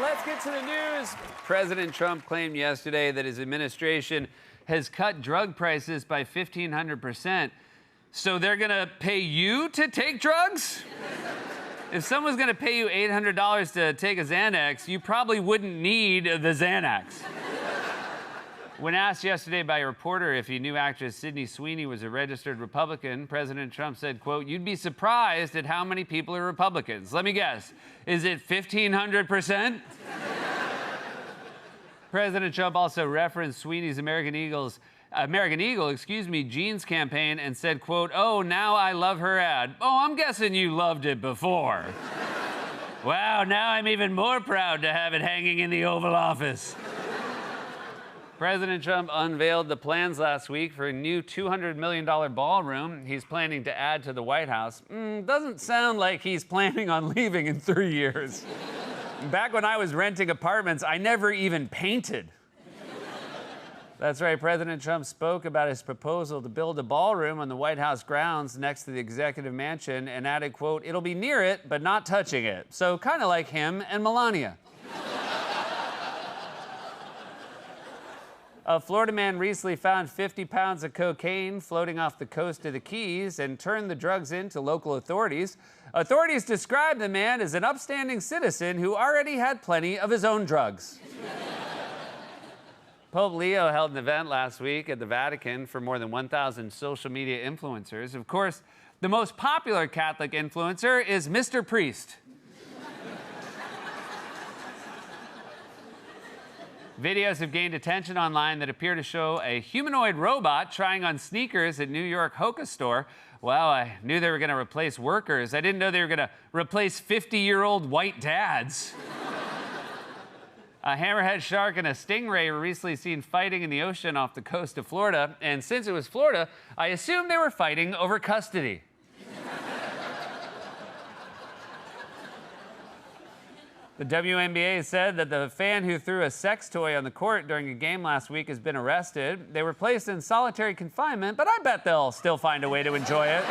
Let's get to the news. President Trump claimed yesterday that his administration has cut drug prices by 1,500%. So they're going to pay you to take drugs? If someone's going to pay you $800 to take a Xanax, you probably wouldn't need the Xanax. When asked yesterday by a reporter if he knew actress Sydney Sweeney was a registered Republican, President Trump said, quote, "You'd be surprised at how many people are Republicans. Let me guess. Is it 1,500%? President Trump also referenced Sweeney's American Eagle, jeans campaign and said, quote, "Oh, now I love her ad. Oh, I'm guessing you loved it before." Wow, now I'm even more proud to have it hanging in the Oval Office. President Trump unveiled the plans last week for a new $200 million ballroom he's planning to add to the White House. Doesn't sound like he's planning on leaving in 3 years. Back when I was renting apartments, I never even painted. That's right, President Trump spoke about his proposal to build a ballroom on the White House grounds next to the executive mansion and added, quote, "It'll be near it, but not touching it." So kind of like him and Melania. A Florida man recently found 50 pounds of cocaine floating off the coast of the Keys and turned the drugs in to local authorities. Authorities described the man as an upstanding citizen who already had plenty of his own drugs. Pope Leo held an event last week at the Vatican for more than 1,000 social media influencers. Of course, the most popular Catholic influencer is Mr. Priest. Videos have gained attention online that appear to show a humanoid robot trying on sneakers at New York Hoka store. Wow, I knew they were going to replace workers. I didn't know they were going to replace 50-year-old white dads. A hammerhead shark and a stingray were recently seen fighting in the ocean off the coast of Florida. And since it was Florida, I assumed they were fighting over custody. The WNBA said that the fan who threw a sex toy on the court during a game last week has been arrested. They were placed in solitary confinement, but I bet they'll still find a way to enjoy it.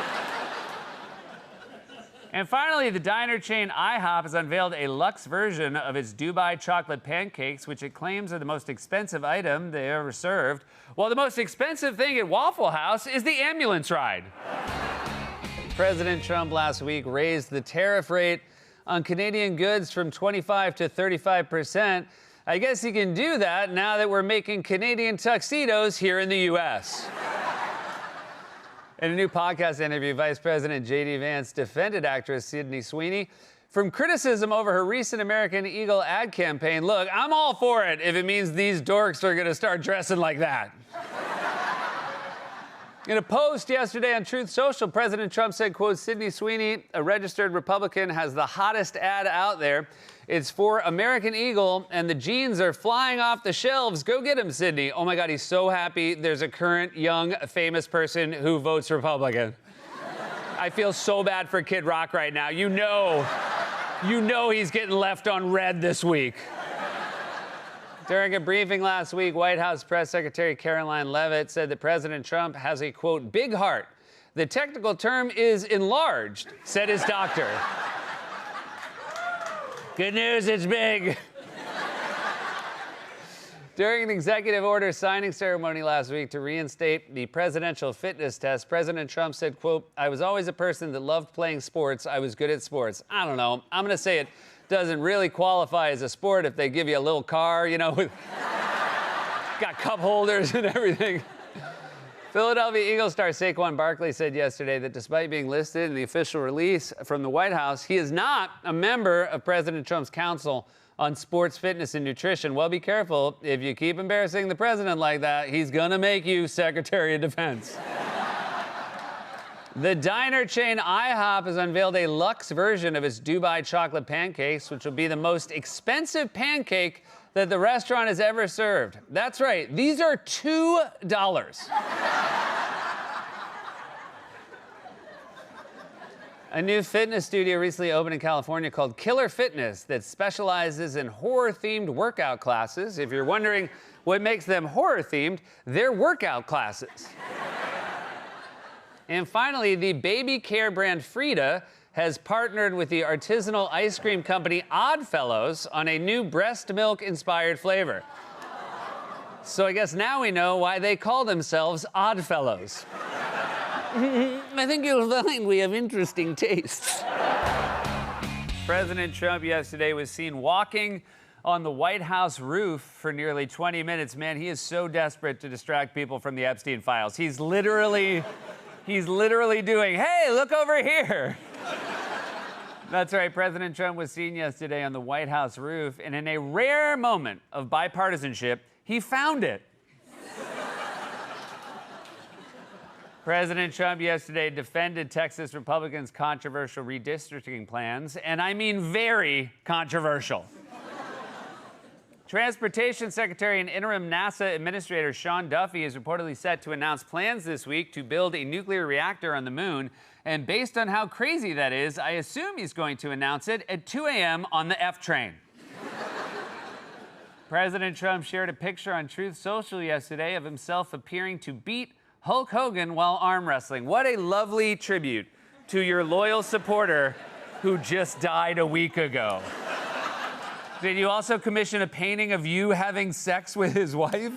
And finally, the diner chain IHOP has unveiled a luxe version of its Dubai chocolate pancakes, which it claims are the most expensive item they ever served. Well, the most expensive thing at Waffle House is the ambulance ride. President Trump last week raised the tariff rate on Canadian goods from 25% to 35%. I guess he can do that now that we're making Canadian tuxedos here in the U.S. In a new podcast interview, Vice President J.D. Vance defended actress Sydney Sweeney from criticism over her recent American Eagle ad campaign. Look, I'm all for it if it means these dorks are going to start dressing like that. In a post yesterday on Truth Social, President Trump said, quote, "Sydney Sweeney, a registered Republican, has the hottest ad out there. It's for American Eagle, and the jeans are flying off the shelves. Go get them, Sydney." Oh, my God, he's so happy there's a current, young, famous person who votes Republican. I feel so bad for Kid Rock right now. You know he's getting left on red this week. During a briefing last week, White House Press Secretary Caroline Leavitt said that President Trump has a, quote, "big heart. The technical term is enlarged," said his doctor. Good news, it's big. During an executive order signing ceremony last week to reinstate the presidential fitness test, President Trump said, quote, "I was always a person that loved playing sports. I was good at sports." I don't know. I'm going to say it doesn't really qualify as a sport if they give you a little car, with got cup holders and everything. Philadelphia Eagles star Saquon Barkley said yesterday that despite being listed in the official release from the White House, he is not a member of President Trump's Council on Sports, Fitness, and Nutrition. Well, be careful. If you keep embarrassing the president like that, he's going to make you Secretary of Defense. The diner chain IHOP has unveiled a luxe version of its Dubai chocolate pancakes, which will be the most expensive pancake that the restaurant has ever served. That's right. These are $2. A new fitness studio recently opened in California called Killer Fitness that specializes in horror-themed workout classes. If you're wondering what makes them horror-themed, they're workout classes. And finally, the baby care brand Frida has partnered with the artisanal ice cream company Oddfellows on a new breast milk-inspired flavor. So I guess now we know why they call themselves Oddfellows. I think you'll find we have interesting tastes. President Trump yesterday was seen walking on the White House roof for nearly 20 minutes. Man, he is so desperate to distract people from the Epstein files. He's literally doing, hey, look over here. That's right, President Trump was seen yesterday on the White House roof, and in a rare moment of bipartisanship, he found it. President Trump yesterday defended Texas Republicans' controversial redistricting plans, and I mean very controversial. Transportation Secretary and interim NASA Administrator Sean Duffy is reportedly set to announce plans this week to build a nuclear reactor on the moon. And based on how crazy that is, I assume he's going to announce it at 2 a.m. on the F train. President Trump shared a picture on Truth Social yesterday of himself appearing to beat Hulk Hogan while arm wrestling. What a lovely tribute to your loyal supporter who just died a week ago. Did you also commission a painting of you having sex with his wife?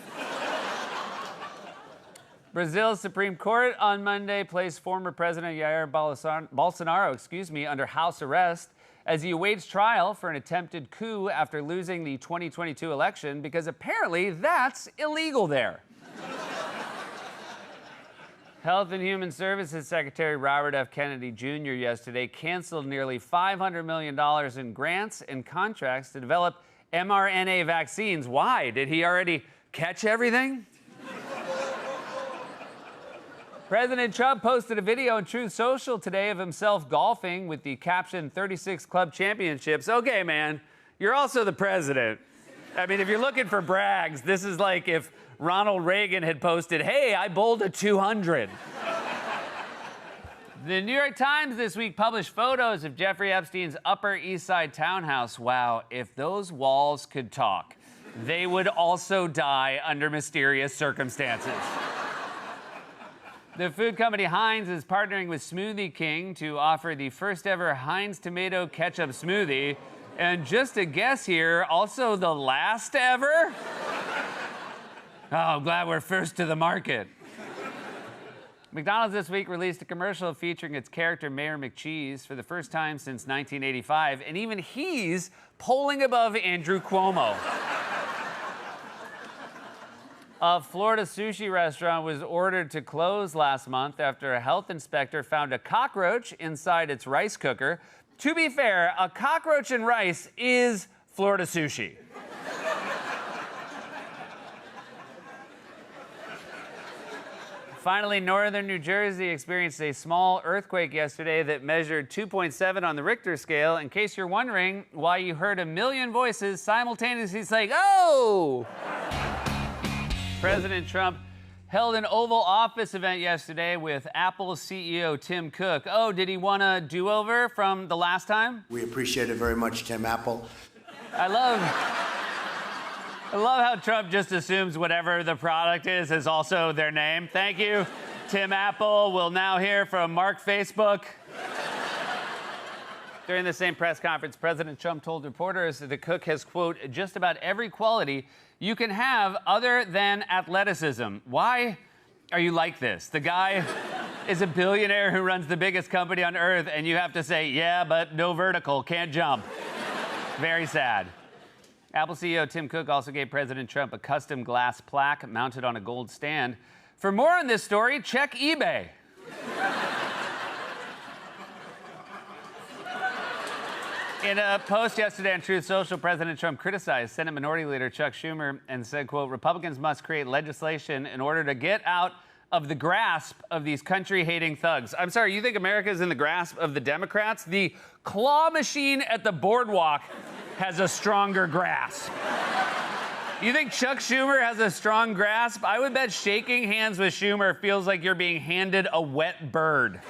Brazil's Supreme Court on Monday placed former President Jair Bolsonaro, under house arrest as he awaits trial for an attempted coup after losing the 2022 election, because apparently that's illegal there. Health and Human Services Secretary Robert F. Kennedy Jr. yesterday canceled nearly $500 million in grants and contracts to develop mRNA vaccines. Why? Did he already catch everything? President Trump posted a video on Truth Social today of himself golfing with the caption 36 Club Championships. Okay, man, you're also the president. I mean, if you're looking for brags, this is like if Ronald Reagan had posted, hey, I bowled a 200. The New York Times this week published photos of Jeffrey Epstein's Upper East Side townhouse. Wow, if those walls could talk, they would also die under mysterious circumstances. The food company Heinz is partnering with Smoothie King to offer the first ever Heinz tomato ketchup smoothie. And just a guess here, also the last ever? Oh, I'm glad we're first to the market. McDonald's this week released a commercial featuring its character Mayor McCheese for the first time since 1985, and even he's polling above Andrew Cuomo. A Florida sushi restaurant was ordered to close last month after a health inspector found a cockroach inside its rice cooker. To be fair, a cockroach and rice is Florida sushi. Finally, northern New Jersey experienced a small earthquake yesterday that measured 2.7 on the Richter scale. In case you're wondering why you heard a million voices simultaneously saying, oh! President Trump held an Oval Office event yesterday with Apple CEO Tim Cook. Oh, did he want a do-over from the last time? We appreciate it very much, Tim Apple. I love how Trump just assumes whatever the product is also their name. Thank you, Tim Apple. We'll now hear from Mark Facebook. During the same press conference, President Trump told reporters that Cook has, quote, just about every quality you can have other than athleticism. Why are you like this? The guy is a billionaire who runs the biggest company on earth, and you have to say, yeah, but no vertical, can't jump. Very sad. Apple CEO Tim Cook also gave President Trump a custom glass plaque mounted on a gold stand. For more on this story, check eBay. In a post yesterday on Truth Social, President Trump criticized Senate Minority Leader Chuck Schumer and said, quote, Republicans must create legislation in order to get out of the grasp of these country-hating thugs. I'm sorry, you think America is in the grasp of the Democrats? The claw machine at the boardwalk has a stronger grasp. You think Chuck Schumer has a strong grasp? I would bet shaking hands with Schumer feels like you're being handed a wet bird.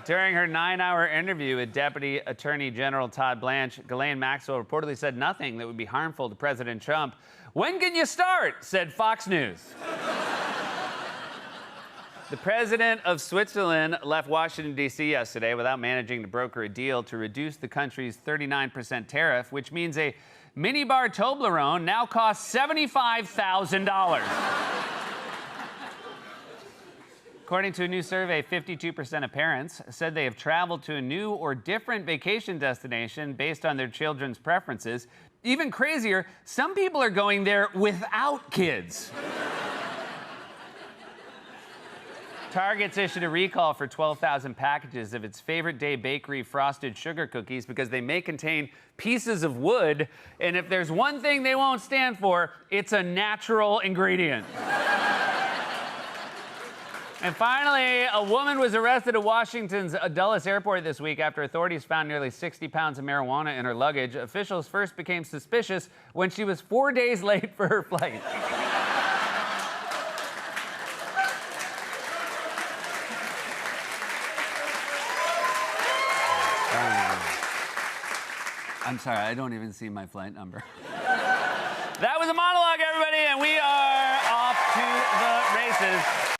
During her 9-hour interview with Deputy Attorney General Todd Blanche, Ghislaine Maxwell reportedly said nothing that would be harmful to President Trump. When can you start? Said Fox News. The president of Switzerland left Washington, D.C. yesterday without managing to broker a deal to reduce the country's 39% tariff, which means a minibar Toblerone now costs $75,000. According to a new survey, 52% of parents said they have traveled to a new or different vacation destination based on their children's preferences. Even crazier, some people are going there without kids. Target's issued a recall for 12,000 packages of its favorite day bakery frosted sugar cookies because they may contain pieces of wood, and if there's one thing they won't stand for, it's a natural ingredient. And finally, a woman was arrested at Washington's Dulles Airport this week after authorities found nearly 60 pounds of marijuana in her luggage. Officials first became suspicious when she was 4 days late for her flight. I'm sorry, I don't even see my flight number. That was a monologue, everybody, and we are off to the races.